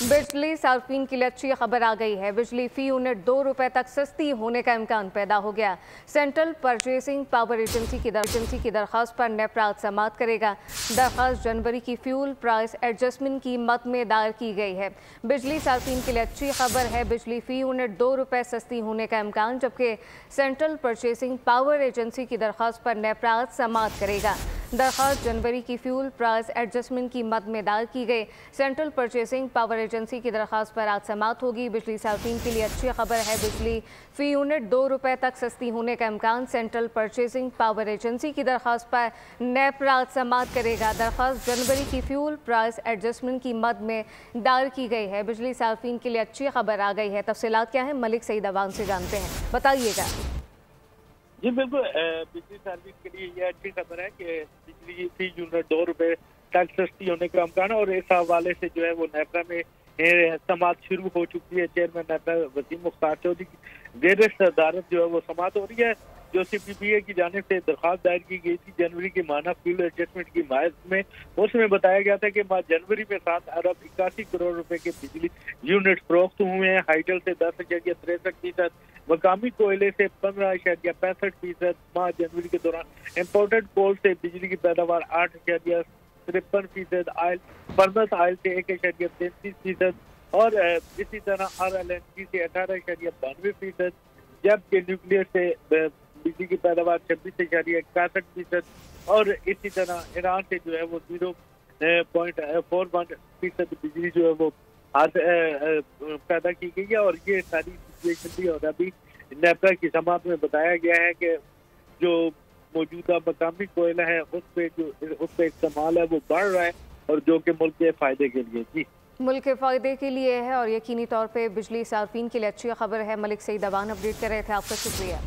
बिजली सार्फिन के लिए अच्छी खबर आ गई है। बिजली फी यूनिट 2 रुपए तक सस्ती होने का इम्कान पैदा हो गया। सेंट्रल परचेसिंग पावर एजेंसी की दरख्वास्त पर नेपरा आज समाअत करेगा। दरख्वास्त जनवरी की फ्यूल प्राइस एडजस्टमेंट की मद में दायर की गई है। बिजली सार्फिन के लिए अच्छी खबर है। बिजली फी यूनिट 2 रुपए सस्ती होने का इम्कान, जबकि सेंट्रल परचेसिंग पावर एजेंसी की दरख्वास्त पर नेपरा आज समाअत करेगा। दरख्वास्त जनवरी की फ्यूल प्राइस एडजस्टमेंट की मद में दायर की गई। सेंट्रल परचेसिंग पावर एजेंसी की दरख्वास्त पर आज समाअत होगी। बिजली सार्फिन के लिए अच्छी खबर है। बिजली फी यूनिट 2 रुपए तक सस्ती होने का इम्कान, सेंट्रल परचेसिंग पावर एजेंसी की दरख्वास्त पर नेपरा आज समाअत करेगा। दरख्वास्त जनवरी की फ्यूल प्राइस एडजस्टमेंट की मद में दायर की गई है। बिजली सार्फिन के लिए अच्छी खबर आ गई है। तफसीलात क्या है, मलिक सईद अवान से जानते हैं, बताइएगा। जी बिल्कुल, बिजली सर्विस के लिए यह अच्छी खबर है कि बिजली फी यूनिट 2 रुपए तक सस्ती होने का इम्कान है और इस हवाले से जो है वो नेपरा में समाअत शुरू हो चुकी है। चेयरमैन नेपरा वसीम मुख्तार चौधरी की जेर सदारत जो है वो समाअत हो रही है, जो CPPA की जानिब से दरख्वास्त दायर की गई थी जनवरी के माना फ्यूल एडजस्टमेंट की हिमायत में। उसमें बताया गया था कि माह जनवरी में 7 अरब 81 करोड़ रुपए के बिजली यूनिट फरोख्त हुए हैं। हाइडल से 10.63%, मकामी कोयले से 15.65%, माह जनवरी के दौरान इम्पोर्टेड कोल से बिजली की पैदावार 8.53%, आयल फर्नस आयल से 1.33% और इसी तरह RLNG से 18.92%, जबकि न्यूक्लियर से बिजली की पैदावार 26.61% और इसी तरह ईरान से जो है वो 0.41% बिजली जो है वो पैदा की गई है। और ये सारी सिचुएशन भी और अभी नेपरा की समाअत में बताया गया है कि जो मौजूदा मकामी कोयला है उस पे इस्तेमाल है वो बढ़ रहा है और जो कि मुल्क के फायदे के लिए। जी, मुल्क के फ़ायदे के लिए है और यकीनी तौर पे बिजली सार्फिन के लिए अच्छी खबर है। मलिक सईद अवान अपडेट कर रहे थे, आपका शुक्रिया।